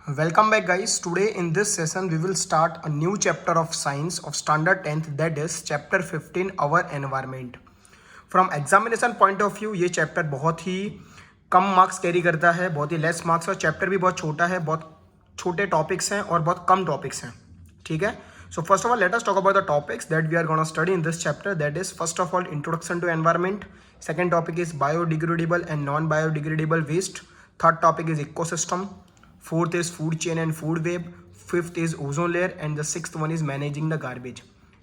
Welcome back guys. Today in this session we will start a new chapter of science of standard 10th, that is chapter 15 our environment. From examination point of view ये chapter बहुत ही कम marks carry करता है, बहुत ही less marks, और chapter भी बहुत छोटा है, बहुत छोटे टॉपिक्स हैं और बहुत कम टॉपिक्स हैं. ठीक है. So first of all let us talk about the topics that we are going to study in this chapter. That is first of all introduction to environment. Second topic is biodegradable and non-biodegradable waste. Third topic is ecosystem. Fourth is food chain and food web. Fifth is ozone layer and the sixth one is managing the garbage.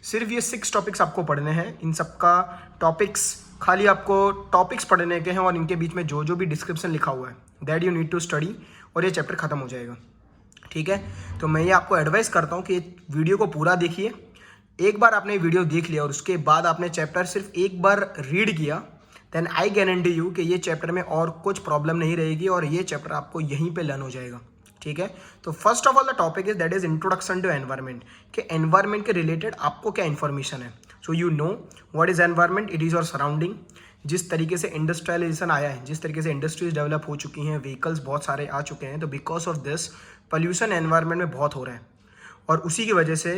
सिर्फ ये 6 topics आपको पढ़ने हैं. इन सब का topics खाली आपको topics पढ़ने के हैं और इनके बीच में जो जो भी डिस्क्रिप्शन लिखा हुआ है that you need to study और ये चैप्टर खत्म हो जाएगा. ठीक है. तो मैं ये आपको एडवाइस करता हूँ कि वीडियो को पूरा देखिए. एक बार आपने वीडियो देख लिया और उसके बाद आपने चैप्टर सिर्फ एक बार रीड किया, देन आई गारंटी यू कि ये चैप्टर में और कुछ प्रॉब्लम नहीं रहेगी और ये चैप्टर आपको यहीं पे लर्न हो जाएगा. ठीक है. तो first of all the topic is that is introduction to environment. कि एनवायरनमेंट के रिलेटेड आपको क्या इन्फॉर्मेशन है. So you know what is environment. It is your surrounding. जिस तरीके से इंडस्ट्रियलाइजेशन आया है, जिस तरीके से इंडस्ट्रीज डेवलप हो चुकी हैं, व्हीकल्स बहुत सारे आ चुके हैं, तो because of this pollution environment में बहुत हो रहा है और उसी की वजह से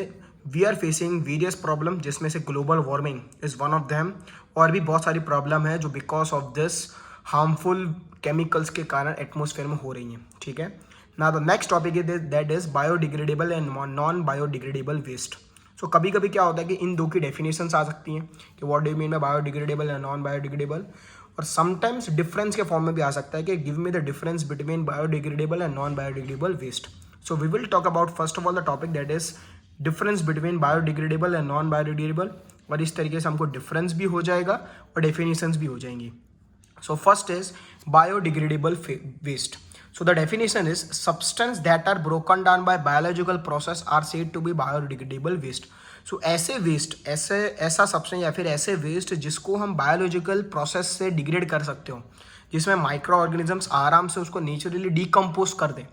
we are facing various problem, जिसमें से global warming is one of them. और भी बहुत सारी प्रॉब्लम है जो because of this harmful chemicals के कारण एटमोसफेयर में हो रही हैं. ठीक है. ना the next topic is that is biodegradable and non biodegradable waste. So कभी कभी क्या होता है कि इन दो की डेफिनेशंस आ सकती हैं कि what do you mean by biodegradable and non biodegradable, और समटाइम्स डिफरेंस के फॉर्म में भी आ सकता है कि give me the difference between biodegradable and non biodegradable waste. So we will talk about first of all the topic that is difference between biodegradable and non biodegradable, और इस तरीके से हमको डिफरेंस भी हो जाएगा और डेफिनेशंस भी हो जाएंगी. So first is biodegradable waste. So the definition is substance that are broken down by biological process are said to be biodegradable waste. So ऐसे वेस्ट, ऐसा सब्सटेंस या फिर ऐसे वेस्ट जिसको हम बायोलॉजिकल प्रोसेस से डिग्रेड कर सकते हो, जिसमें माइक्रो ऑर्गेनिजम्स आराम से उसको नेचुरली डिकम्पोज कर दें,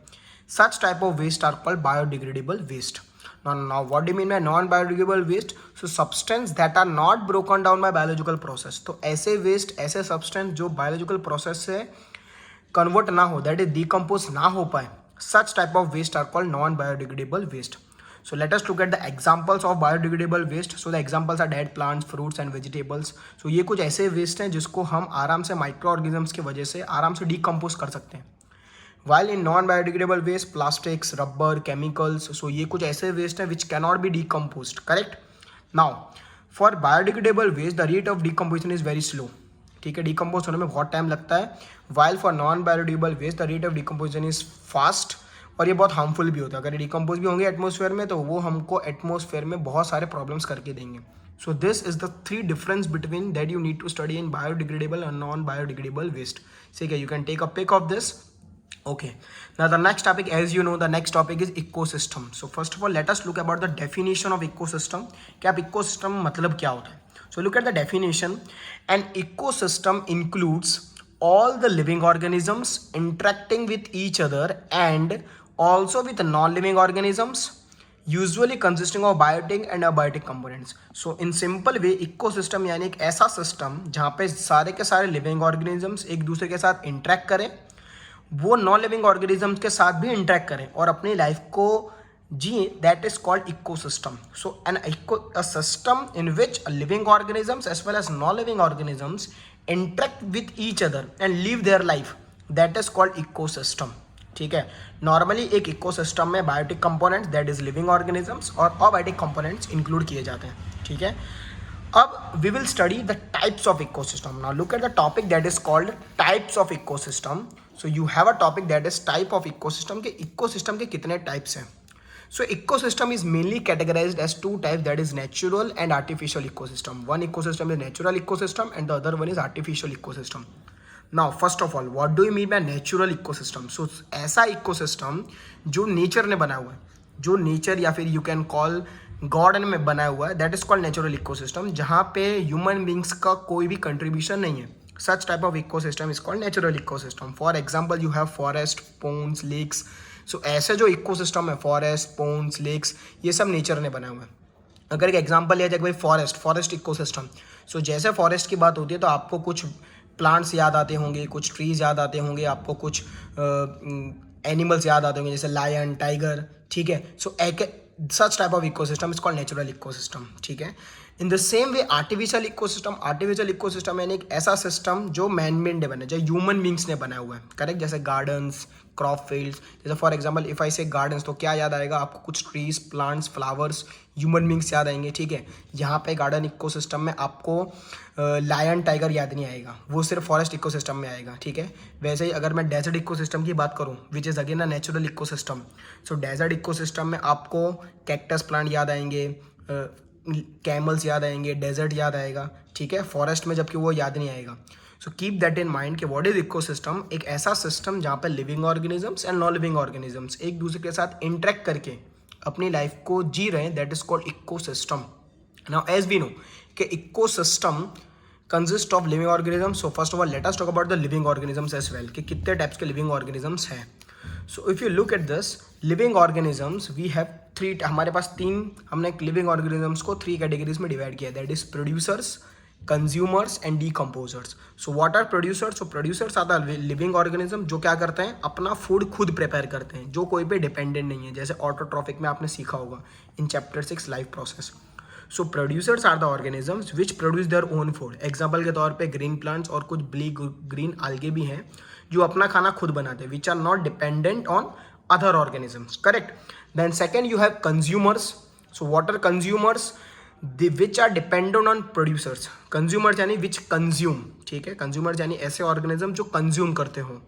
such type of waste are called biodegradable waste. Now what do you mean by non biodegradable waste? So substance that are not broken down by biological process. तो ऐसे waste, ऐसे substance जो biological process से convert ना हो, that is decompose ना हो पाए, such type of waste are called non biodegradable waste. So let us look at the examples of biodegradable waste. So the examples are dead plants, fruits and vegetables. So ये कुछ ऐसे waste हैं जिसको हम आराम से माइक्रो ऑर्गेनिजम्स की वजह से आराम से डिकम्पोज कर सकते हैं. While in non biodegradable waste plastics, rubber, chemicals, so ये कुछ ऐसे वेस्ट हैं which can not be decompose. Correct. Now for biodegradable waste the rate of decomposition is very slow. ठीक है. डिकम्पोज होने में बहुत टाइम लगता है. While for non biodegradable waste the rate of decomposition is fast, और ये बहुत हार्मफुल भी होता है. अगर ये डिकम्पोज भी होंगे एटमोसफेयर में तो वो हमको एटमोसफेयर में बहुत सारे प्रॉब्लम्स करके देंगे. So this is the 3 difference between that you need to study in biodegradable and non biodegradable waste. ठीक है. You can take a pic of this. Okay, now the next topic, as you know, the next topic is ecosystem. So first of all let us look about the definition of ecosystem. कि आप ecosystem मतलब क्या होता है. So look at the definition. An ecosystem includes all the living organisms interacting with each other and also with non-living organisms, usually consisting of biotic and abiotic components. So in simple way ecosystem यानी एक ऐसा system जहाँ पे सारे के सारे living organisms एक दूसरे के साथ इंटरेक्ट करें, वो नॉन लिविंग ऑर्गेनिजम्स के साथ भी इंटरेक्ट करें और अपनी लाइफ को जिए, that is called ecosystem. So an a system in which living organisms as well as non-living organisms interact with each other and live their life, that is called ecosystem. ठीक है. Normally एक ecosystem में biotic components that is living organisms और abiotic components include किए जाते हैं. ठीक है. अब we will study the types of ecosystem. Now look at the topic that is called types of ecosystem. So you have a topic that is type of ecosystem. के ecosystem के कितने types हैं. So ecosystem is mainly categorized as 2 types, that is natural and artificial ecosystem. One ecosystem is natural ecosystem and the other one is artificial ecosystem. Now first of all what do you mean by natural ecosystem? So ऐसा ecosystem जो nature ने बनाया हुआ है, जो nature या फिर you can call God में बनाया हुआ है, that is called natural ecosystem, जहाँ पे ह्यूमन बींग्स का कोई भी कंट्रीब्यूशन नहीं है. Such type of ecosystem is called natural ecosystem. For example you have forest, ponds, lakes. So ऐसे जो इकोसिस्टम है, फॉरेस्ट, पोन्स, लेक्स, ये सब नेचर ने बनाया हुआ है. अगर एक एग्जांपल लिया जाए भाई फॉरेस्ट इकोसिस्टम, सो जैसे फॉरेस्ट की बात होती है तो आपको कुछ प्लांट्स याद आते होंगे, कुछ ट्रीज याद आते होंगे, आपको कुछ एनिमल्स याद आते होंगे जैसे लायन, टाइगर, ठीक है. सो such type of ecosystem is called natural ecosystem, ठीक है. In the same way artificial ecosystem यानी एक ऐसा सिस्टम जो मैन मेड बना है, जो ह्यूमन बींग्स ने बनाया हुआ है, करेक्ट. जैसे गार्डन्स, क्रॉप फील्ड्स. जैसे फॉर एग्जांपल इफ आई से गार्डन्स, तो क्या याद आएगा आपको? कुछ trees, plants, flowers, human beings याद आएंगे, ठीक है. यहाँ पे गार्डन इकोसिस्टम में आपको लायन, टाइगर याद नहीं आएगा, वो सिर्फ फॉरेस्ट इकोसिस्टम में आएगा, ठीक है. वैसे ही अगर मैं डेजर्ट इकोसिस्टम की बात करूँ, which is again a natural ecosystem. So desert ecosystem में आपको कैक्टस प्लांट याद आएंगे, कैमल्स याद आएंगे, डेजर्ट याद आएगा, ठीक है. फॉरेस्ट में जबकि वो याद नहीं आएगा. So keep that in mind कि व्हाट इज इकोसिस्टम. एक ऐसा सिस्टम जहाँ पे living organisms and non living organisms एक दूसरे के साथ इंटरेक्ट करके अपनी लाइफ को जी रहे हैं, that is called ecosystem. Now as we know कि ecosystem consist of living organisms. So first of all let us talk about the living organisms as well, कि कितने टाइप्स के लिविंग ऑर्गेनिजम्स हैं. So if you look at this living organisms, we have three. हमारे पास तीन, हमने living organisms को three categories में डिवाइड किया, that is producers, consumers and decomposers. So what are producers? So producers are the living organism जो क्या करते हैं, अपना फूड खुद प्रिपेयर करते हैं, जो कोई पे डिपेंडेंट नहीं है. जैसे ऑटोट्रॉफिक में आपने सीखा होगा in chapter 6 life process. So producers are the organisms which produce their own food. Example के तौर पे ग्रीन प्लांट्स और कुछ ग्रीन algae भी हैं जो अपना खाना खुद बनाते हैं, which are not dependent on other organisms, correct. Then second you have consumers. So what are consumers? Which are dependent on producers. Consumers यानी विच कंज्यूम, ठीक है. कंज्यूमर्स यानी ऐसे ऑर्गेनिज्म जो कंज्यूम करते हो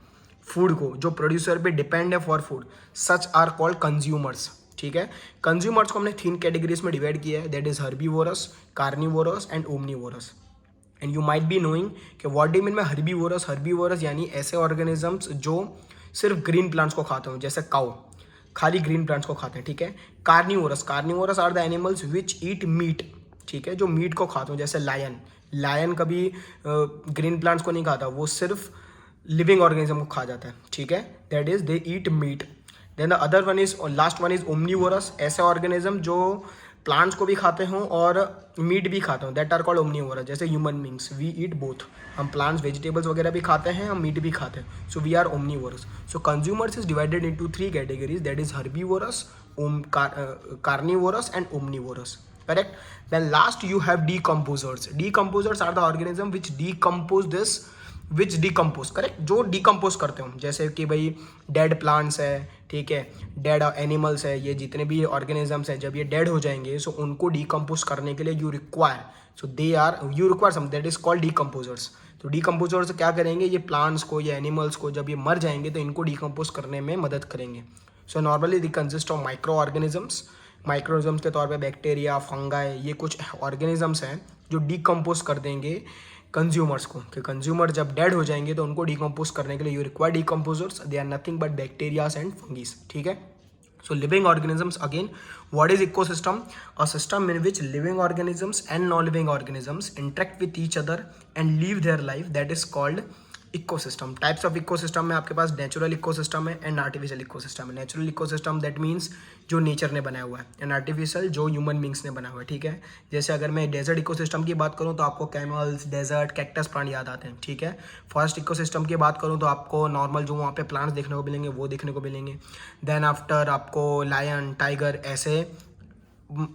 फूड को, जो प्रोड्यूसर पे डिपेंड है for food, such are called consumers, ठीक है. कंज्यूमर्स को हमने तीन कैटेगरीज में डिवाइड किया है, that is herbivorous, carnivorous and omnivorous. And you might be knowing कि what do mean by herbivorous. Herbivorous यानी ऐसे ऑर्गेनिजम्स जो सिर्फ ग्रीन प्लांट्स को खाते हो, जैसे काउ खाली ग्रीन प्लांट्स को खाते हैं, ठीक है. Carnivorous are the animals which eat meat, ठीक है, जो मीट को खाते हो, जैसे लायन कभी ग्रीन प्लांट्स को नहीं खाता, वो सिर्फ लिविंग ऑर्गेनिज्म को खा जाता है, ठीक है. That is they eat meat. Then the other one is, last one is omnivorous. ऐसे ऑर्गेनिज्म जो प्लांट्स को भी खाते हों और मीट भी खाते हों, दैट आर कॉल्ड ओमनीवोरस. जैसे human beings, we eat both, हम प्लांट्स वेजिटेबल्स वगैरह भी खाते हैं, हम मीट भी खाते हैं. So we are omnivorous. So consumers is divided into three categories, that is herbivorous, carnivorous and omnivorous, correct. Then last you have decomposers. Decomposers are the organism which decompose, correct, जो decompose करते हो, जैसे कि भाई dead plants है, ठीक है, dead animals है, ये जितने भी ऑर्गेनिजम्स हैं जब ये डेड हो जाएंगे, सो उनको डिकम्पोज करने के लिए you require some, that is called decomposers. तो डिकम्पोजर्स क्या करेंगे, ये प्लांट्स को, ये एनिमल्स को जब ये मर जाएंगे तो इनको डिकम्पोज करने में मदद करेंगे. So normally they consist of micro organisms. Microorganisms के तौर पे बैक्टीरिया, फंगाई, ये कुछ ऑर्गेनिजम्स हैं जो डिकम्पोज कर देंगे कंज्यूमर्स को, कि कंज्यूमर जब डेड हो जाएंगे तो उनको डिकम्पोज करने के लिए you require decomposers. They are nothing but bacterias and fungis, ठीक है. So living organisms again, what is ecosystem? A system in which living organisms and non living organisms interact with each other and live their life, that is called ecosystem. Types of ecosystem में आपके पास natural ecosystem है and artificial ecosystem है. Natural ecosystem that means जो nature ने बनाया हुआ है, एंड आर्टिफिशियल जो ह्यूमन बींग्स ने बनाया हुआ है, ठीक है. जैसे अगर मैं डेजर्ट इकोसिस्टम की बात करूँ तो आपको कैमल्स, डेजर्ट, कैक्टस प्लांट याद आते हैं, ठीक है. फॉरेस्ट इकोसिस्टम की बात करूँ तो आपको नॉर्मल जो वहाँ पे प्लांट्स देखने को मिलेंगे वो देखने को मिलेंगे. देन आफ्टर आपको लायन, टाइगर, ऐसे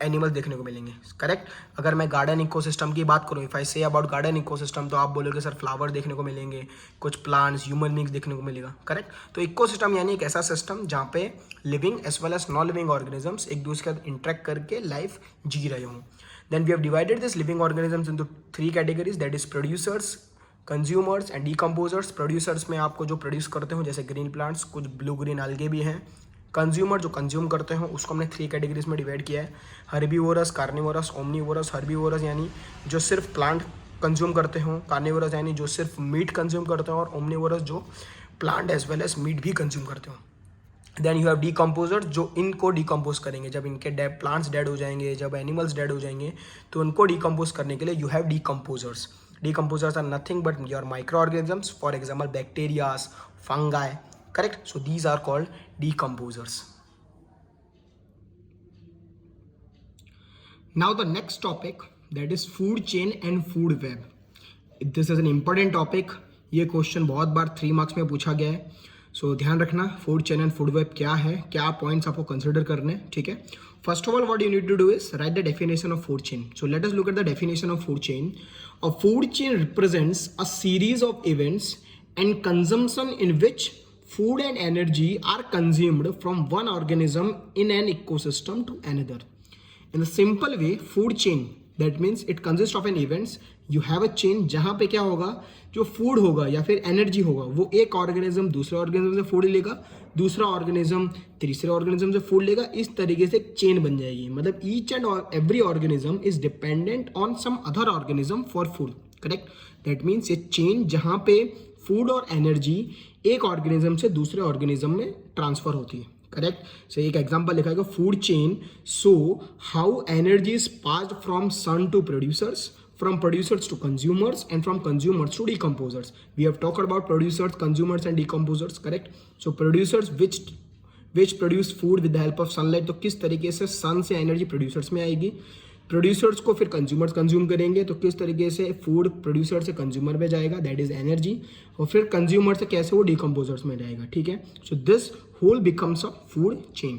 एनिमल्स देखने को मिलेंगे, करेक्ट. अगर मैं गार्डन इकोसिस्टम की बात करूँ, if I say about garden ecosystem, तो आप बोलोगे सर फ्लावर देखने को मिलेंगे, कुछ प्लांट्स, ह्यूमन बींग्स देखने को मिलेगा, करेक्ट. तो इकोसिस्टम यानी एक ऐसा सिस्टम जहाँ पे living as well as non living organisms एक दूसरे के साथ इंटरेक्ट करके लाइफ जी रहे हों. Then we have divided this living organisms into three categories, that is producers, consumers and decomposers. Producers में आपको जो प्रोड्यूस करते हो, जैसे ग्रीन प्लांट्स, कुछ ब्लू ग्रीन algae भी हैं. कंज्यूमर जो कंज्यूम करते हो, उसको हमने थ्री कैटेगरीज में डिवाइड किया है, हर्बीवोरस, कार्निवोरस, ओमनीवोरस. हर्बीवोरस यानी जो सिर्फ प्लांट कंज्यूम करते हो, कार्निवोरस यानी जो सिर्फ मीट कंज्यूम करते हो, और ओमनीवोरस जो plant as well as meat भी कंज्यूम करते हो. देन यू हैव डीकम्पोजर जो इनको डिकम्पोज करेंगे, जब इनके प्लांट्स डेड हो जाएंगे, जब एनिमल्स डेड हो जाएंगे, तो उनको डिकम्पोज करने के लिए you have decomposers. Decomposers are nothing but your microorganisms, for example bacteria, fungi, correct. So these are called decomposers. Now the next topic, that is food chain and food web. This is an important topic. ये question बहुत बार 3 marks में पूछा गया है. सो ध्यान रखना food chain and food web क्या है, क्या पॉइंट्स आपको कंसिडर करने हैं, ठीक है। First of all what you need to do is write the definition of food chain. So let us look at the definition of food chain. A food chain represents a series of events and consumption in which food and energy are consumed from one organism in an ecosystem to another. In a simple way, food chain, that means it consists of an events. You have a chain जहाँ पे क्या होगा, जो food होगा या फिर energy होगा वो एक ऑर्गेनिज्म दूसरे ऑर्गेनिज्म से फूड लेगा, दूसरा ऑर्गेनिज्म तीसरे ऑर्गेनिज्म से फूड लेगा, इस तरीके से चेन बन जाएगी। मतलब each and every organism is dependent on some other organism for food, correct. That means ये चेन जहाँ पे फूड और एनर्जी एक ऑर्गेनिज्म से दूसरे ऑर्गेनिज्म में ट्रांसफर होती है, करेक्ट। सो एक एग्जांपल लिखा है food chain, so how energy is passed from sun to producers, from producers to consumers, and from consumers to decomposers. We have talked about producers, consumers and decomposers, correct. So producers which produce food with the help of sunlight, तो किस तरीके से सन से energy producers में आएगी, producers को फिर consumers consume करेंगे, तो किस तरीके से फूड प्रोड्यूसर से कंज्यूमर में जाएगा, दैट इज एनर्जी, और फिर कंज्यूमर से कैसे वो डिकम्पोजर्स में जाएगा, ठीक है। So this whole becomes a food chain.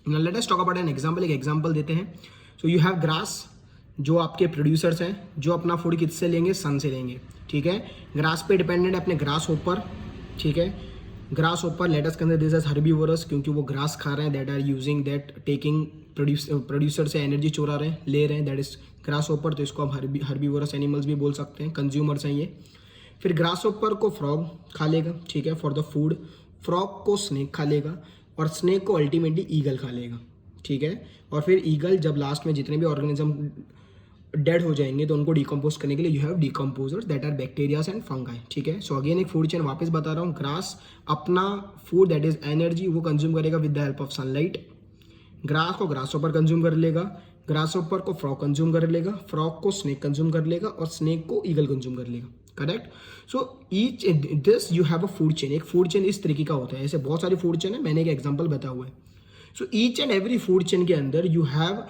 Now let us talk about an example. एक एग्जांपल देते हैं। सो यू हैव ग्रास, जो आपके प्रोड्यूसर्स हैं, जो अपना फूड किससे लेंगे, सन से लेंगे, ठीक है। ग्रास पे डिपेंडेंट है अपने ग्रास ऊपर, ठीक है। Grasshopper let us consider this as herbivorous, क्योंकि वो ग्रास खा रहे हैं, that are using that taking producer से एनर्जी चुरा रहे हैं, ले रहे हैं, दैट इज ग्रास ऊपर, तो इसको आप हर्बीवोरस एनिमल्स भी बोल सकते हैं, कंज्यूमर्स हैं ये। फिर ग्रास ऊपर को फ्रॉग खा लेगा, ठीक है, फॉर द फूड। फ्रॉग को स्नेक खा लेगा और स्नेक को अल्टीमेटली ईगल खा लेगा, ठीक है। और फिर ईगल जब लास्ट में जितने भी ऑर्गेनिज्म डेड हो जाएंगे तो उनको डिकम्पोज करने के लिए you have decomposers that are bacterias and fungi, ठीक है। सो अगेन एक फूड चेन वापस बता रहा हूँ। ग्रास अपना फूड दैट इज एनर्जी वो कंज्यूम करेगा with the help of sunlight. Grass को ग्रास ऊपर कंज्यूम कर लेगा, ग्रास ऊपर को फ्रॉग कंज्यूम कर लेगा, फ्रॉग को स्नेक कंज्यूम कर लेगा और स्नेक को ईगल कंज्यूम कर लेगा, correct. So each this you have a food chain. एक फूड चेन इस तरीके का होता है, ऐसे बहुत सारी फूड चेन है, मैंने एक एग्जाम्पल बताया हुआ है। So each and every food chain के अंदर यू हैव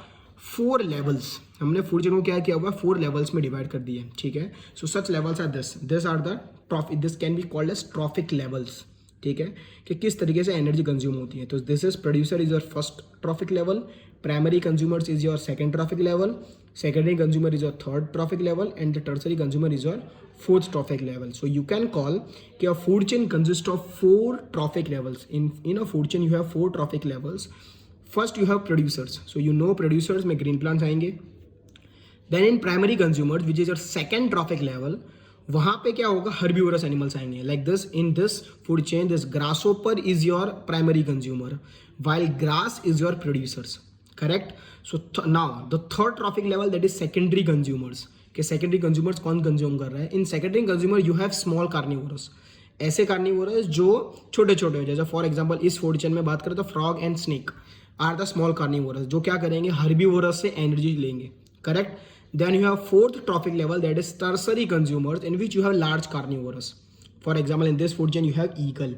4 लेवल्स। हमने फूड चेन को क्या किया हुआ है, 4 लेवल्स में डिवाइड कर दिए, ठीक है। So such levels are this are the trophic, this can be called as trophic levels, ठीक है, कि किस तरीके से एनर्जी कंज्यूम होती है। तो this is producer is your first trophic level, primary consumers is your second trophic level, secondary consumer is your third trophic level, and the tertiary consumer is your fourth trophic level. So you can call कि a food chain consists of 4 trophic levels. In a food chain you have 4 trophic levels. First you have producers. So you know producers में green plants आएंगे. Then in primary consumers which is your second trophic level, वहाँ पे क्या होगा, herbivorous animals आएंगे. Like this, in this food chain, this grasshopper is your primary consumer, while grass is your producers. Correct? So now the third trophic level, that is secondary consumers. कि secondary consumers कौन consume कर रहा है. In secondary consumer you have small carnivorous, ऐसे carnivorous जो छोटे छोटे हो. जैसे फॉर एग्जांपल इस फूड चेन में बात करें तो frog and snake are the small carnivorous, जो क्या करेंगे, हर्बीवोरस से एनर्जी लेंगे. Correct. Then you have fourth trophic level, that is tertiary consumers in which you have large carnivorous. For example in this food chain you have eagle.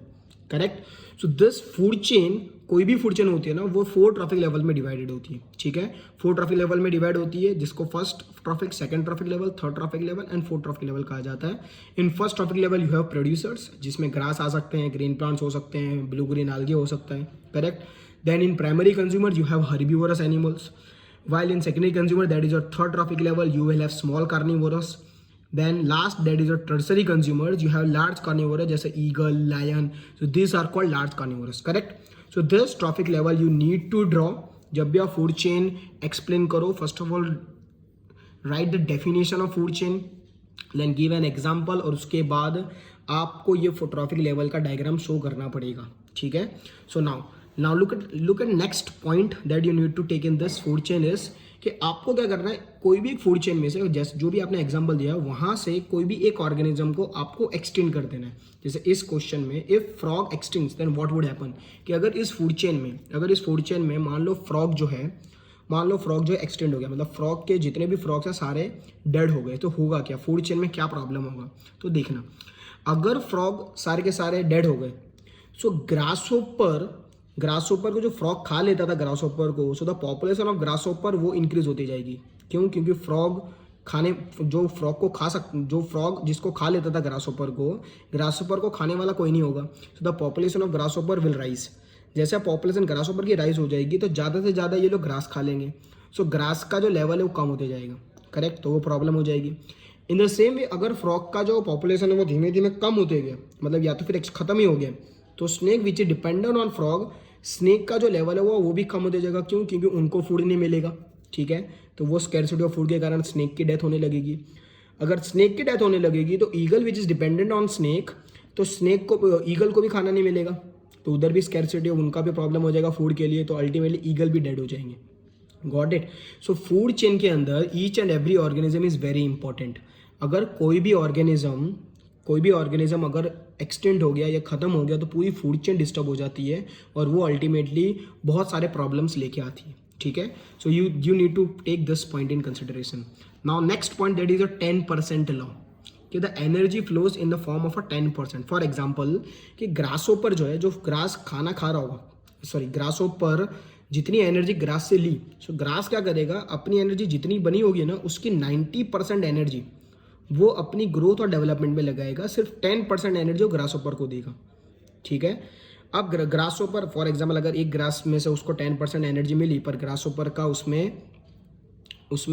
Correct. So this food chain, कोई भी food chain होती है ना, वो 4 trophic level में divided होती है. ठीक है, 4 ट्रॉफिक लेवल में डिवाइड होती है, जिसको first trophic, second trophic level, third trophic level and fourth trophic level कहा जाता है. In first trophic level you have producers, जिसमें ग्रास आ सकते हैं, ग्रीन प्लांट्स हो सकते हैं, ब्लू ग्रीन algae हो सकता है. Correct. Then in primary consumer you have herbivorous animals, while in secondary consumer, that is your third trophic level, you will have small carnivorous. Then last, that is your tertiary consumers, you have large carnivores जैसे eagle, lion. So these are called large carnivores. Correct. So this trophic level you need to draw. जब भी आप food chain explain करो, first of all write the definition of food chain, then give an example, और उसके बाद आपको ये trophic level का diagram show करना पड़ेगा. ठीक है. So now look at next point that you need to take in this food chain is कि आपको क्या करना है, कोई भी एक फूड चेन में से, जैसे जो भी आपने एग्जांपल दिया वहां से कोई भी एक ऑर्गेनिज्म को आपको एक्सटेंड कर देना है. जैसे इस क्वेश्चन में if frog extends then what would happen, कि अगर इस फूड चेन में मान लो फ्रॉग जो है एक्सटेंड हो गया, मतलब फ्रॉग के जितने भी फ्रॉग्स हैं सारे डेड हो गए, तो होगा क्या, फूड चेन में क्या प्रॉब्लम होगा. तो देखना, अगर फ्रॉग सारे के सारे डेड हो गए, सो ग्रासहोपर को जो फ्रॉग खा लेता था ग्रासहोपर को, so the population of grasshopper वो इंक्रीज होती जाएगी. क्यों? क्योंकि फ्रॉग खाने जो फ्रॉग को जो फ्रॉग जिसको खा लेता था ग्रासोपर को खाने वाला कोई नहीं होगा। So the population of grasshopper will rise. जैसे पॉपुलेशन ग्रासोपर की राइज हो जाएगी तो ज़्यादा से ज़्यादा ये लोग ग्रास खा लेंगे। सो ग्रास का जो लेवल है वो कम होते जाएगा, करेक्ट, तो वो प्रॉब्लम हो जाएगी। इन द सेम वे अगर फ्रॉग का जो पॉपुलेशन है वो धीमे धीमे कम होते गया, मतलब या तो फिर खत्म ही हो गया, तो snake which is dependent on frog, snake का जो लेवल है वो भी कम होते जाएगा। क्यों? क्योंकि उनको फूड नहीं मिलेगा, ठीक है, तो वो स्कैरसिटी ऑफ फूड के कारण स्नेक की डेथ होने लगेगी। अगर स्नेक की डेथ होने लगेगी तो eagle which is dependent on snake, तो स्नेक को ईगल को भी खाना नहीं मिलेगा, तो उधर भी स्कैरसिटी, उनका भी प्रॉब्लम हो जाएगा फूड के लिए, तो अल्टीमेटली ईगल भी डेड हो जाएंगे। Got it? So food chain के अंदर each and every organism is very important. अगर कोई भी ऑर्गेनिज्म अगर एक्सटेंड हो गया या खत्म हो गया तो पूरी फूड चेन डिस्टर्ब हो जाती है और वो अल्टीमेटली बहुत सारे प्रॉब्लम्स लेके आती है, ठीक है। So you need to take this point in consideration. Now next point that is a 10% law, कि the energy flows in the form of a 10%। For example कि ग्रासोपर जो है, जो ग्रास खाना खा रहा होगा, ग्रासोपर जितनी एनर्जी ग्रास से ली, सो ग्रास क्या करेगा, अपनी एनर्जी जितनी बनी होगी ना उसकी 90% एनर्जी वो अपनी ग्रोथ और डेवलपमेंट में लगाएगा, सिर्फ 10% एनर्जी वो ग्रासोपर को देगा, ठीक है। अब ग्रासोपर फॉर एग्जाम्पल अगर एक ग्रास में से उसको 10% एनर्जी मिली पर ग्रासोपर का उसमें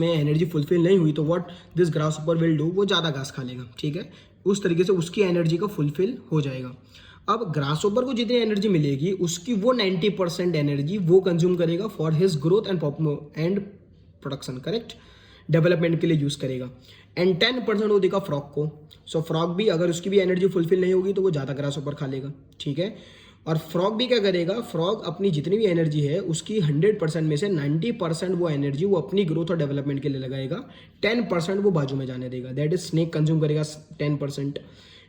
एनर्जी फुलफिल नहीं हुई, तो what this grasshopper will do, वो ज़्यादा घास खा लेगा, ठीक है, उस तरीके से उसकी एनर्जी का फुलफिल हो जाएगा। अब ग्रासोपर को जितनी एनर्जी मिलेगी उसकी वो 90% एनर्जी वो कंज्यूम करेगा for his growth and production, correct, development के लिए यूज़ करेगा। एंड 10% वो देगा फ्रॉग को। सो फ्रॉग भी अगर उसकी भी एनर्जी फुलफिल नहीं होगी तो वो ज़्यादा ग्रासोपर खा लेगा, ठीक है। और फ्रॉग भी क्या करेगा, फ्रॉग अपनी जितनी भी एनर्जी है उसकी 100% में से 90% वो एनर्जी वो अपनी ग्रोथ और डेवलपमेंट के लिए लगाएगा, 10% वो बाजू में जाने देगा, दैट इज स्नेक कंज्यूम करेगा 10%।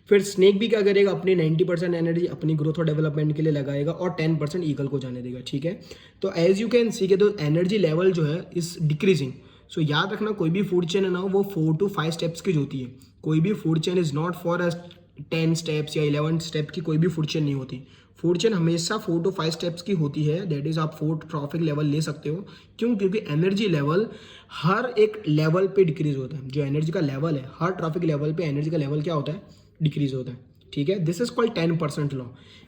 फिर स्नेक भी क्या करेगा, अपनी 90% एनर्जी अपनी ग्रोथ और डेवलपमेंट के लिए लगाएगा और 10% ईगल को जाने देगा, ठीक है। तो एज यू कैन सी के तो एनर्जी लेवल जो है इज डिक्रीजिंग। सो याद रखना कोई भी फूड चेन है ना वो 4 to 5 स्टेप्स की होती है। कोई भी food chain is not for 10 steps या 11 स्टेप की कोई भी फूड चेन नहीं होती। फूड चेन हमेशा 4 to 5 स्टेप्स की होती है, दैट इज आप 4 ट्रॉफिक लेवल ले सकते हो। क्यों? क्योंकि एनर्जी लेवल हर एक लेवल पे डिक्रीज होता है। जो एनर्जी का लेवल है हर ट्रॉफिक लेवल पे एनर्जी का लेवल क्या होता है, डिक्रीज होता है, ठीक है। दिस इज कॉल्ड 10% लॉ,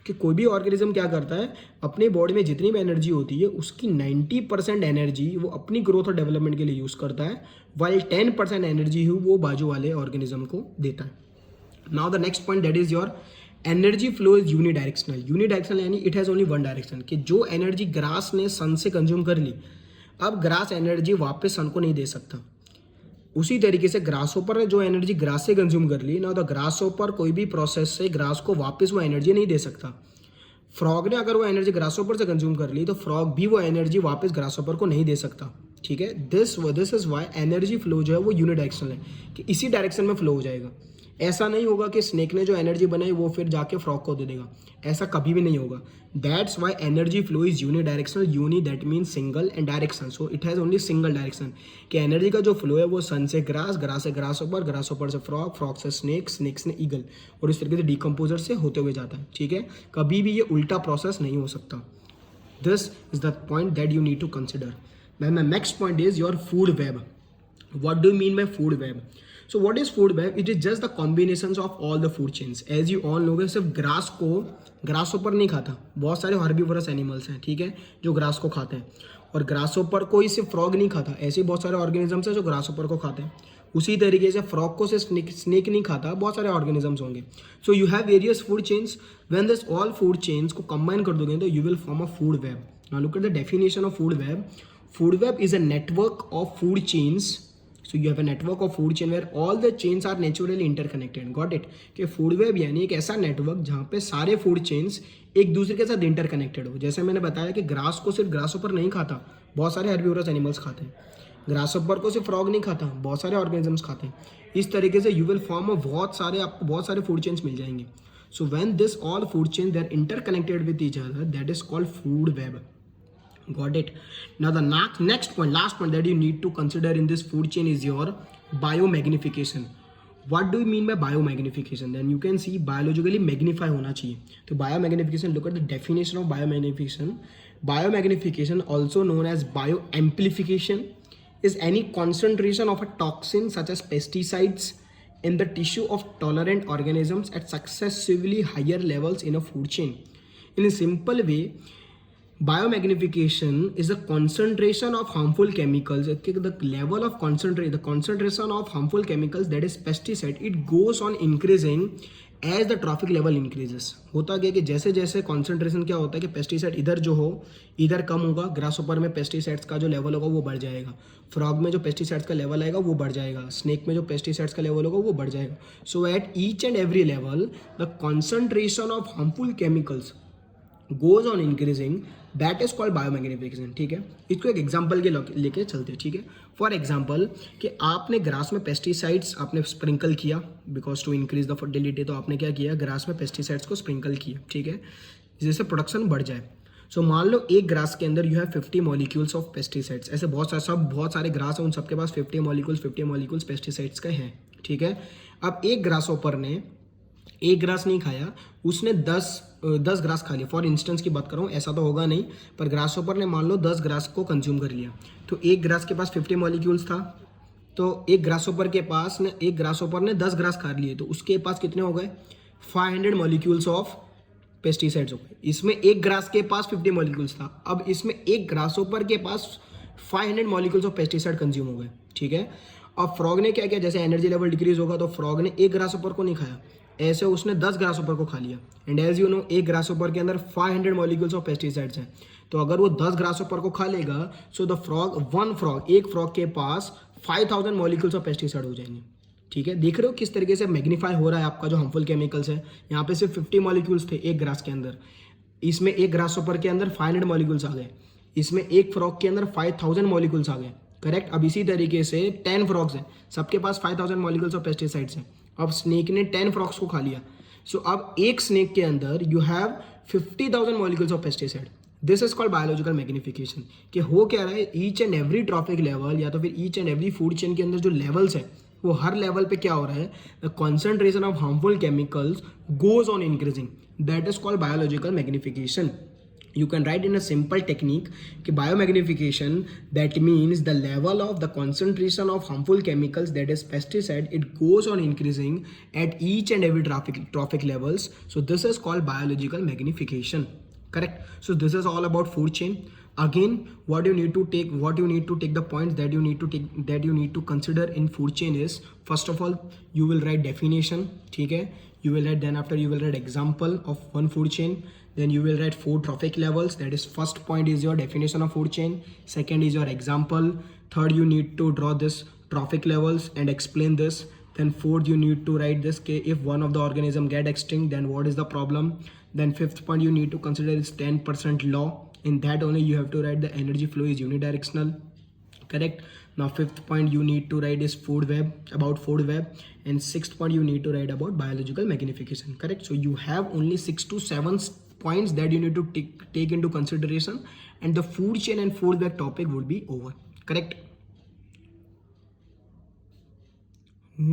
कि कोई भी ऑर्गेनिज्म क्या करता है, अपने बॉडी में जितनी भी एनर्जी होती है उसकी 90% एनर्जी वो अपनी ग्रोथ और डेवलपमेंट के लिए यूज़ करता है, वाइल 10% एनर्जी ही वो बाजू वाले ऑर्गेनिज्म को देता है। Now the next point that is your energy flow is unidirectional. Unidirectional यानी it has only one direction, कि जो एनर्जी ग्रास ने सन से कंज्यूम कर ली, अब ग्रास एनर्जी वापस सन को नहीं दे सकता। उसी तरीके से ग्रासोपर ने जो एनर्जी ग्रास से कंज्यूम कर ली ना, तो ग्रासोपर कोई भी प्रोसेस से ग्रास को वापस वो एनर्जी नहीं दे सकता। फ्रॉग ने अगर वो एनर्जी ग्रासोपर से कंज्यूम कर ली तो फ्रॉग भी वो एनर्जी वापस ग्रासोपर को नहीं दे सकता, ठीक है। This is why energy flow जो है वो यूनिडायरेक्शनल है, कि इसी डायरेक्शन में फ्लो हो जाएगा। ऐसा नहीं होगा कि स्नेक ने जो एनर्जी बनाई वो फिर जाके फ्रॉग को दे देगा, ऐसा कभी भी नहीं होगा। That's why energy flow is unidirectional. Uni that mean single and direction, so it has only single direction, कि एनर्जी का जो फ्लो है वो सन से ग्रास, ग्रास से ग्रासोपर, ग्रासोपर से फ्रॉग, फ्रॉग से स्नेक, स्नेक से ईगल, और इस तरीके से डिकम्पोजर से होते हुए जाता है, ठीक है। कभी भी ये उल्टा प्रोसेस नहीं हो सकता। This is the point that you need to consider. Then the next point is your food web. What do you mean by food web? So what is food web? It is just the combinations of all the food chains. As you all know, सिर्फ grass को grasshopper नहीं खाता, बहुत सारे herbivorous animals हैं, ठीक है, जो ग्रास को खाते हैं, और ग्रासोपर को ही सिर्फ फ्रॉग नहीं खाता, ऐसे बहुत सारे ऑर्गेनिजम्स हैं जो ग्रासोपर को खाते हैं। उसी तरीके से फ्रॉग को से स्नेक नहीं खाता, बहुत सारे ऑर्गेनिजम्स होंगे। सो you have various food chains. When this all food chains को कंबाइन कर दोगे तो you will form a food web. Now look at the definition of food web. Food web is a network of food chains. So you have a network of food chain where all the chains are naturally interconnected. Got it? कि food web यानी एक ऐसा network जहाँ पे सारे food chains एक दूसरे के साथ इंटरकनेक्टेड हो। जैसे मैंने बताया कि ग्रास को सिर्फ ग्रासोपर नहीं खाता, बहुत सारे हर्बीवोरस एनिमल्स खाते हैं। ग्रासोपर को सिर्फ फ्रॉग नहीं खाता, बहुत सारे ऑर्गेनिजम्स खाते हैं। इस तरीके से यू विल फॉर्म आपको बहुत सारे फूड चेन्स मिल जाएंगे। So when this all food chain they are interconnected with each other, that is called food web. Got it? Now the next point, last point that you need to consider in this food chain is your biomagnification. What do you mean by biomagnification? Then you can see biologically magnify होना चाहिए. तो biomagnification, look at the definition of biomagnification. Biomagnification also known as bioamplification is any concentration of a toxin such as pesticides in the tissue of tolerant organisms at successively higher levels in a food chain. In a simple way, biomagnification is a concentration of harmful chemicals. Okay, the level of concentration of harmful chemicals, that is pesticide, it goes on increasing as the trophic level increases. होता क्या कि जैसे जैसे concentration क्या होता है कि pesticide इधर जो हो इधर कम होगा, ग्रासहोपर में पेस्टिसाइड्स का जो लेवल होगा वो बढ़ जाएगा, फ्रॉग में जो पेस्टिसाइड्स का लेवल आएगा वो बढ़ जाएगा, स्नेक में जो पेस्टिसाइड्स का लेवल होगा वो बढ़ जाएगा. So at each and every level the concentration of harmful chemicals goes on increasing, that is called biomagnification. ठीक है, इसको एक एग्जाम्पल के लेके चलते हैं. ठीक है, फॉर एग्जाम्पल कि आपने ग्रास में पेस्टिसाइड्स आपने स्प्रिंकल किया because to increase the fertility. तो आपने क्या किया, ग्रास में पेस्टिसाइड्स को स्प्रिंकल किया. ठीक है, जिससे प्रोडक्शन बढ़ जाए. सो मान लो एक ग्रास के अंदर you have 50 molecules of pesticides. ऐसे बहुत सारे ग्रास हैं, उन सबके पास 50 मॉलिक्यूल्स पेस्टिसाइड्स के हैं. ठीक है, अब एक ग्रास ऊपर ने एक ग्रास नहीं खाया, उसने 10 ग्रास खा लिया. फॉर इंस्टेंस की बात कर रहा हूँ, ऐसा तो होगा नहीं, पर ग्रास ऊपर ने मान लो 10 ग्रास को कंज्यूम कर लिया. तो एक ग्रास के पास 50 मॉलिक्यूल्स था, तो एक ग्रास ऊपर ने 10 ग्रास खा लिए, तो उसके पास कितने हो गए, 500 मॉलिक्यूल्स ऑफ पेस्टिसाइड्स हो गए. इसमें एक ग्रास के पास 50 मॉलिक्यूल्स था, अब इसमें एक ग्रास ऊपर के पास 500 मॉलिक्यूल्स ऑफ पेस्टिसाइड कंज्यूम हो गए. ठीक है, अब फ्रॉग ने क्या किया, जैसे एनर्जी लेवल डिक्रीज होगा तो फ्रॉग ने एक ग्रास ऊपर को नहीं खाया, ऐसे उसने 10 ग्रास ऊपर को खा लिया. एंड एज यू नो एक ग्रास ऊपर के अंदर 500 मॉलिक्यूल्स ऑफ पेस्टिसाइड्स हैं. तो अगर वो 10 ग्रास ऊपर को खा लेगा, सो द एक फ्रॉग के पास 5000 मॉलिक्यूल्स ऑफ पेस्टिसाइड हो जाएंगे. ठीक है, देख रहे हो किस तरीके से मैग्नीफाई हो रहा है आपका जो हार्मफुल केमिकल्स है. यहाँ पे सिर्फ 50 मॉलिक्यूल्स थे एक ग्रास के अंदर, इसमें एक ग्रास ऊपर के अंदर 500 मॉलिक्यूल्स आ गए, इसमें एक फ्रॉग के अंदर 5000 मॉलिक्यूल्स आ गए. करेक्ट. अब इसी तरीके से 10 फ्रॉग्स हैं, सबके पास 5000 मॉलिक्यूल्स ऑफ पेस्टिसाइड्स हैं. अब स्नेक ने 10 फ्रॉग्स को खा लिया. सो अब एक स्नेक के अंदर you have 50,000 molecules of pesticide. This is called biological magnification. कि हो क्या रहा है, each and every trophic level या तो फिर each and every food chain के अंदर जो लेवल्स है वो हर लेवल पे क्या हो रहा है, the concentration of harmful chemicals goes on increasing. That is called biological magnification. You can write in a simple technique कि biomagnification, that means the level of the concentration of harmful chemicals, that is pesticide, it goes on increasing at each and every trophic levels. So this is called biological magnification. Correct. So this is all about food chain. Again, what you need to take the points that you need to consider in food chain is, first of all you will write definition. ठीक है, you will write, then after you will write example of one food chain. Then you will write 4 trophic levels. That is, first point is your definition of food chain. Second is your example. Third, you need to draw this trophic levels and explain this. Then fourth, you need to write this case if one of the organism get extinct, then what is the problem. Then fifth point you need to consider is 10% law. In that only you have to write the energy flow is unidirectional. Correct. Now fifth point you need to write is food web, about food web. And sixth point you need to write about biological magnification. Correct. So you have only 6 to 7 points that you need to take into consideration, and the food chain and food web topic would be over. Correct.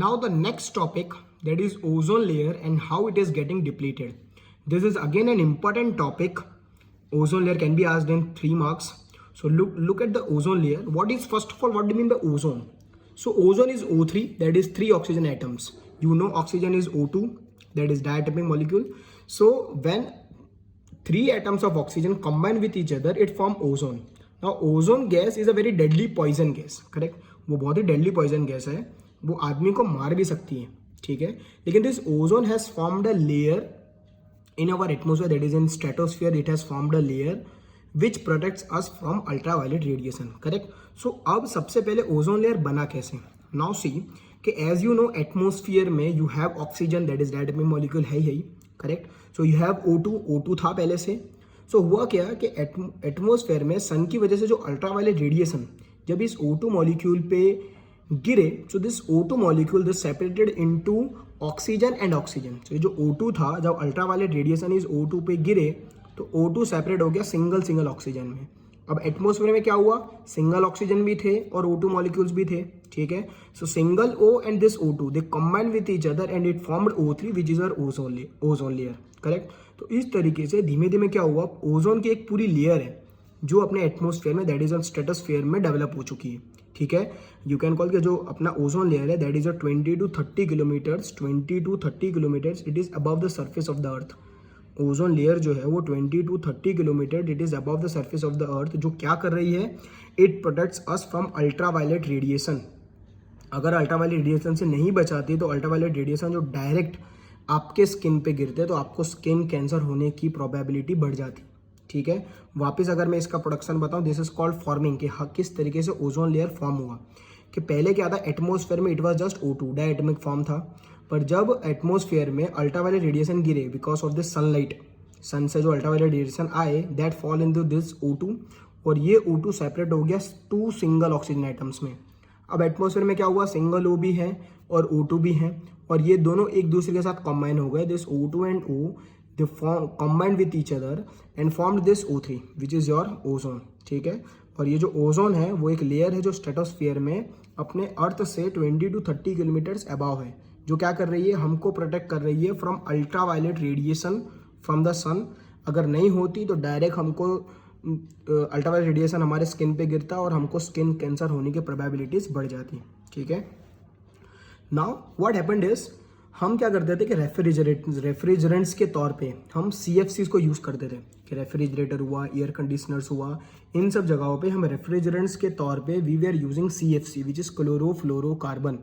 Now the next topic, that is ozone layer and how it is getting depleted. This is again an important topic. Ozone layer can be asked in 3 marks. So look at the ozone layer. First of all, what do you mean by ozone? So ozone is O3, that is 3 oxygen atoms. You know oxygen is O2, that is diatomic molecule. So when 3 atoms of oxygen combine with each other, it form ozone. Now ozone gas is a very deadly poison gas. Correct. वो बहुत ही deadly poison gas है, वो आदमी को मार भी सकती है. ठीक है, लेकिन this ozone has formed a layer in our atmosphere, that is in stratosphere. It has formed a layer which protects us from ultraviolet radiation. Correct. So अब सबसे पहले ozone layer बना कैसे. Now see कि as you know atmosphere में you have oxygen, that is diatomic molecule है ही. Correct. So you have O2 था पहले से. सो हुआ क्या कि एटमोसफेयर में सन की वजह से जो अल्ट्रावायलेट रेडिएशन जब इस O2 मॉलिक्यूल पे गिरे, so this O2 molecule this separated into oxygen and oxygen. So जो O2 था, जब अल्ट्रावायलेट रेडिएशन इस O2 पे गिरे तो O2 सेपरेट हो गया सिंगल ऑक्सीजन में. अब एटमोसफेयर में क्या हुआ, सिंगल ऑक्सीजन भी थे और O2 मॉलिक्यूल्स भी थे. ठीक है. So single O and this O2 they combine with each other and it formed O3 which is our ozone layer. Correct. तो इस तरीके से धीमे धीमे क्या हुआ, ओजोन की एक पूरी लेयर है जो अपने एटमोसफेयर में दैट इज ऑन स्ट्रेटोस्फेयर में डेवलप हो चुकी है, ठीक है। यू कैन कॉल के जो अपना ओजोन लेयर है that is 20 to 30 kilometres, 20 to 30 kilometres it is above the surface of the earth. Ozone layer जो है वो 20 to 30 kilometre it is above the surface of the earth. जो क्या कर रही है, it protects us from ultraviolet radiation. अगर ultraviolet radiation से नहीं बचाती तो अल्ट्रावायलेट रेडिएशन जो डायरेक्ट आपके स्किन पे गिरते हैं तो आपको स्किन कैंसर होने की प्रोबेबिलिटी बढ़ जाती, ठीक है। वापस अगर मैं इसका प्रोडक्शन बताऊं, दिस इज कॉल्ड फॉर्मिंग, कि किस तरीके से ओजोन लेयर फॉर्म हुआ। कि पहले क्या था, एटमोसफेयर में it was just O2 diatomic form था, पर जब एटमोसफेयर में अल्ट्रावायलेट रेडिएशन गिरे बिकॉज ऑफ दिस सनलाइट, सन से जो अल्ट्रावायलेट रेडिएशन आए that fall in this O2, और ये O2 सेपरेट हो गया 2 सिंगल ऑक्सीजन आइटम्स में। अब एटमोसफेयर में क्या हुआ, सिंगल O भी है और O2 भी है, और ये दोनों एक दूसरे के साथ कंबाइन हो गए। This O2 and O they combined with each other and formed this O3 which is your ozone, ठीक है। और ये जो ओजोन है वो एक लेयर है जो स्ट्रेटोस्फीयर में अपने अर्थ से 20 to 30 किलोमीटर्स अबाव है, जो क्या कर रही है, हमको प्रोटेक्ट कर रही है from ultraviolet radiation from the sun. अगर नहीं होती तो डायरेक्ट हमको अल्ट्रावायलेट रेडिएशन हमारे स्किन पे गिरता और हमको स्किन कैंसर होने की प्रोबेबिलिटीज बढ़ जाती, ठीक है। नाउ व्हाट हैपेंड इज, हम क्या करते थे कि रेफ्रिजरेंट्स के तौर पे हम CFCs को यूज़ करते थे, कि रेफ्रिजरेटर हुआ, एयर कंडीशनर्स हुआ, इन सब जगहों पे हम रेफ्रिजरेंट्स के तौर पे we we are using CFC which is chlorofluorocarbon.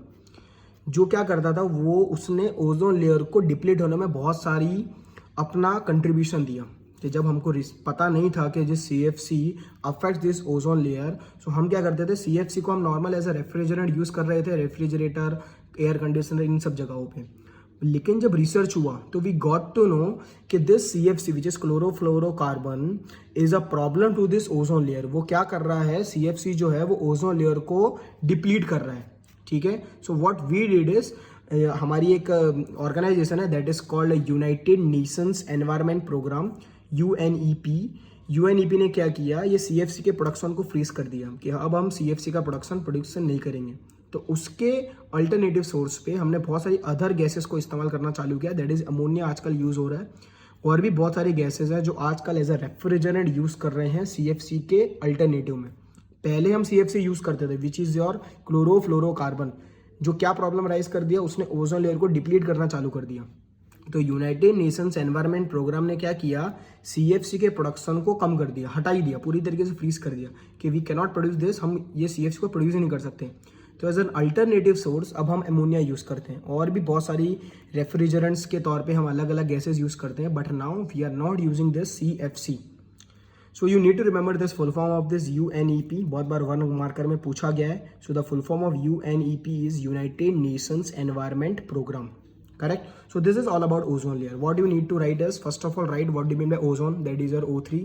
जो क्या करता था, वो उसने ओजोन लेयर को डिप्लीट होने में बहुत सारी अपना कंट्रीब्यूशन दिया। कि जब हमको पता नहीं था कि जिस CFC affect this ozone layer, so हम क्या करते थे, CFC को हम normal as a refrigerant use कर रहे थे, रेफ्रिजरेटर, एयर कंडीशनर, इन सब जगहों पे। लेकिन जब रिसर्च हुआ तो वी गॉट टू नो कि this CFC which is chlorofluorocarbon is a problem to this ozone layer. वो क्या कर रहा है, CFC जो है वो ओजोन लेयर को डिप्लीट कर रहा है, ठीक है। So what we did is, हमारी एक ऑर्गेनाइजेशन है that is called United Nations Environment Programme, UNEP ने क्या किया, ये CFC के प्रोडक्शन को फ्रीज कर दिया कि अब हम CFC का प्रोडक्शन नहीं करेंगे। तो उसके अल्टरनेटिव सोर्स पे हमने बहुत सारी अदर गैसेस को इस्तेमाल करना चालू किया, दैट इज अमोनिया आजकल यूज़ हो रहा है, और भी बहुत सारी गैसेस हैं जो आजकल एज अ रेफ्रिजरेंट यूज़ कर रहे हैं CFC के अल्टरनेटिव में। पहले हम CFC यूज़ करते थे विच इज़ योर क्लोरोफ्लोरोकार्बन, जो क्या प्रॉब्लम राइज कर दिया, उसने ओजोन लेयर को डिप्लीट करना चालू कर दिया। तो यूनाइटेड नेशंस एनवायरनमेंट प्रोग्राम ने क्या किया, CFC के प्रोडक्शन को कम कर दिया, हटा ही दिया, पूरी तरीके से फ्रीज कर दिया कि वी कैनॉट प्रोड्यूस दिस, हम ये CFC को प्रोड्यूस ही नहीं कर सकते। तो एज एन अल्टरनेटिव सोर्स अब हम अमोनिया यूज़ करते हैं, और भी बहुत सारी रेफ्रिजरेंट्स के तौर पे हम अलग अलग गैसेज यूज़ करते हैं, but now we are not using this CFC। So you need to remember this full form of this UNEP, बहुत बार 1 मार्कर में पूछा गया है। So the full form of UNEP is United Nations Environment Programme, correct? So this is all about ozone layer. What you need to write is, first of all, write what do you mean by ozone, that is your O3,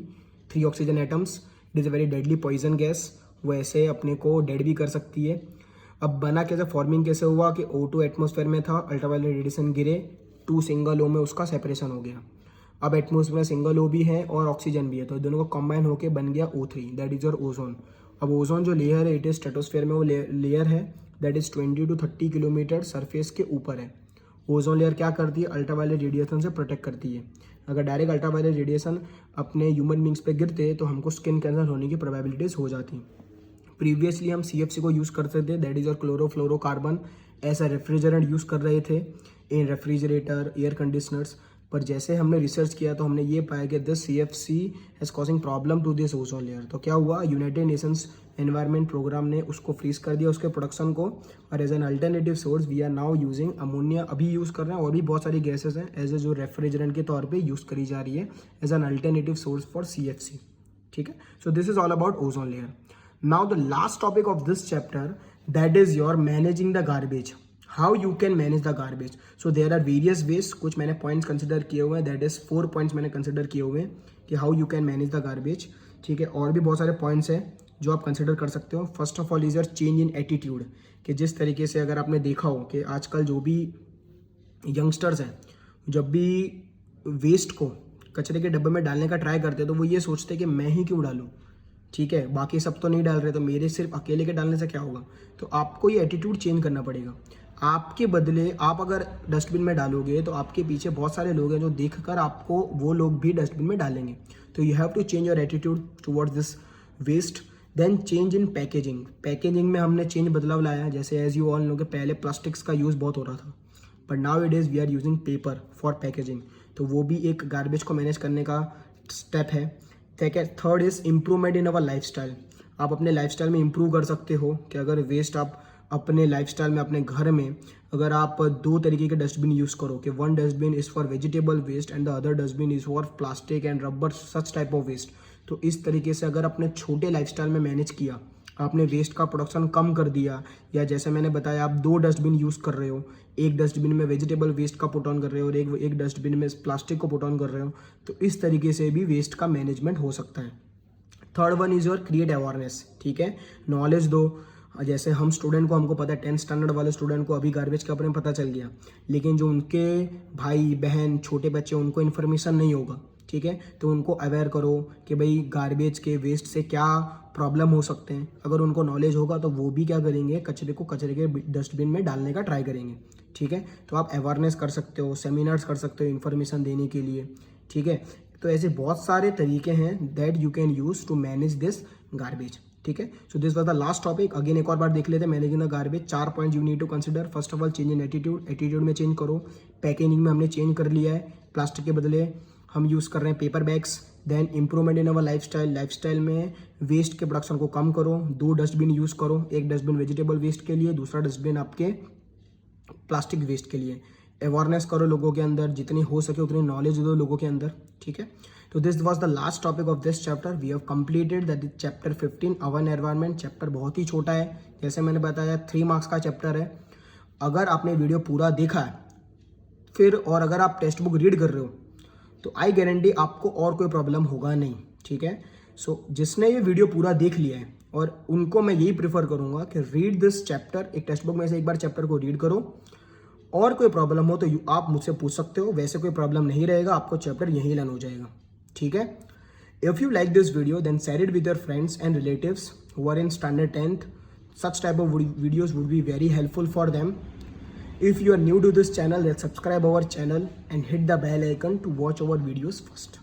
3 oxygen atoms. It is a very deadly poison gas, वो ऐसे अपने को dead भी कर सकती है। अब बना कैसे, फॉर्मिंग कैसे हुआ कि O2 एटमोसफेयर में था, अल्ट्रावायलेट रेडिएशन गिरे, 2 सिंगल O में उसका सेपरेशन हो गया। अब एटमोसफेयर में सिंगल O भी है और ऑक्सीजन भी है, तो दोनों को कंबाइन होकर बन गया O3, that is your ozone. अब ओजोन जो लेयर है इट इज स्ट्रेटोस्फेयर में वो लेयर है that is 20 to 30 kilometre surface के ऊपर है। ओजोन लेयर क्या करती है, अल्ट्रावायलेट रेडिएशन से प्रोटेक्ट करती है। अगर डायरेक्ट अल्ट्रावायलेट रेडिएशन अपने ह्यूमन बींग्स पे गिरते तो हमको स्किन कैंसर होने की प्रोबेबिलिटीज हो जाती। प्रीवियसली हम CFC को यूज़ करते थे, दैट इज और क्लोरोफ्लोरोकार्बन, ऐसा रेफ्रिजरेंट यूज़ कर रहे थे इन रेफ्रिजरेटर, एयर कंडीशनर्स। पर जैसे हमने रिसर्च किया तो हमने ये पाया कि this CFC has causing problem to this ozone layer. तो क्या हुआ, यूनाइटेड नेशंस एनवायरनमेंट प्रोग्राम ने उसको फ्रीज कर दिया, उसके प्रोडक्शन को, और as an alternative source we are now using ammonia, अभी यूज़ कर रहे हैं, और भी बहुत सारी गैसेस हैं एज ए जो रेफ्रिजरेंट के तौर पे यूज़ करी जा रही है as an alternative source for CFC, ठीक है। So this is all about ozone layer. Now the last topic of this chapter, that is your managing the garbage, how you can manage the garbage. So there are various ways, कुछ मैंने points consider किए हुए हैं, that is 4 points मैंने consider किए हुए हैं कि how you can manage the garbage, ठीक है। और भी बहुत सारे पॉइंट्स हैं जो आप कंसिडर कर सकते हो। First of all is your change in attitude, कि जिस तरीके से अगर आपने देखा हो कि आजकल जो भी यंगस्टर्स हैं, जब भी वेस्ट को कचरे के डब्बे में डालने का ट्राई करते हैं तो वो ये सोचते हैं कि मैं ही क्यों डालूं, ठीक है, बाकी सब तो नहीं डाल रहे, तो मेरे सिर्फ अकेले के डालने से क्या होगा। तो आपको ये एटीट्यूड चेंज करना पड़ेगा। आपके बदले आप अगर डस्टबिन में डालोगे तो आपके पीछे बहुत सारे लोग हैं जो देखकर आपको वो लोग भी डस्टबिन में डालेंगे। तो you have to change your attitude towards this waste. Then change in packaging. Packaging में हमने चेंज बदलाव लाया है। जैसे एज यू ऑल नो कि पहले प्लास्टिक्स का यूज़ बहुत हो रहा था, but now it is we are using paper for packaging. तो वो भी एक गार्बेज को मैनेज करने का स्टेप है। Third is improvement in our lifestyle. आप अपने लाइफस्टाइल में इम्प्रूव कर सकते हो कि अगर वेस्ट आप अपने लाइफस्टाइल में अपने घर में अगर आप 2 तरीके के डस्टबिन यूज़ करो कि one dustbin is for vegetable waste and the other dustbin is for plastic and rubber such type of waste. तो इस तरीके से अगर अपने छोटे लाइफस्टाइल में मैनेज किया, आपने वेस्ट का प्रोडक्शन कम कर दिया, या जैसे मैंने बताया आप 2 डस्टबिन यूज़ कर रहे हो, एक डस्टबिन में वेजिटेबल वेस्ट का पुट ऑन कर रहे हो और एक डस्टबिन में प्लास्टिक को पुट ऑन कर रहे हो, तो इस तरीके से भी वेस्ट का मैनेजमेंट हो सकता है। Third one is your create awareness. ठीक है, नॉलेज दो। जैसे हम स्टूडेंट को हमको पता है 10th स्टैंडर्ड वाले स्टूडेंट को अभी गार्बेज के बारे में पता चल गया, लेकिन जो उनके भाई बहन छोटे बच्चे उनको इन्फॉर्मेशन नहीं होगा। ठीक है, तो उनको अवेयर करो कि भाई गार्बेज के वेस्ट से क्या प्रॉब्लम हो सकते हैं। अगर उनको नॉलेज होगा तो वो भी क्या करेंगे, कचरे को कचरे के डस्टबिन में डालने का ट्राई करेंगे। ठीक है, तो आप अवेयरनेस कर सकते हो, सेमिनार्स कर सकते हो इन्फॉर्मेशन देने के लिए। ठीक है, तो ऐसे बहुत सारे तरीके हैं that you can use to manage this garbage. ठीक है, so this was the last topic. Again एक और बार देख लेते हैं managing the garbage. 4 point you need to consider. First of all change in attitude. Attitude में चेंज करो। पैकेजिंग में हमने चेंज कर लिया है, प्लास्टिक के बदले हम यूज़ कर रहे हैं paper bags. Then improvement in our lifestyle. Lifestyle में वेस्ट के प्रोडक्शन को कम करो। 2 डस्टबिन यूज़ करो, एक डस्टबिन वेजिटेबल वेस्ट के लिए, दूसरा डस्टबिन आपके प्लास्टिक वेस्ट के लिए। अवेयरनेस करो लोगों के अंदर, जितनी हो सके उतनी नॉलेज दो लोगों के अंदर। ठीक है, तो this was the last topic of this chapter. We have completed that chapter 15 our environment. Chapter बहुत ही छोटा है, जैसे मैंने बताया 3 मार्क्स का चैप्टर है। अगर आपने वीडियो पूरा देखा है फिर और अगर आप टेक्स्ट बुक रीड कर रहे हो तो आई गारंटी आपको और कोई प्रॉब्लम होगा नहीं। ठीक है, सो जिसने ये वीडियो पूरा देख लिया है और उनको मैं यही प्रेफर करूंगा कि रीड दिस चैप्टर। एक टेक्स्ट बुक में से एक बार चैप्टर को रीड करो, और कोई प्रॉब्लम हो तो आप मुझसे पूछ सकते हो। वैसे कोई प्रॉब्लम नहीं रहेगा, आपको चैप्टर यहीं लर्न हो जाएगा। ठीक है, if you like this video then share it with your friends and relatives who are in standard 10th। such type of videos would be very helpful for them. If you are new to this channel, then subscribe our channel and hit the bell icon to watch our videos first.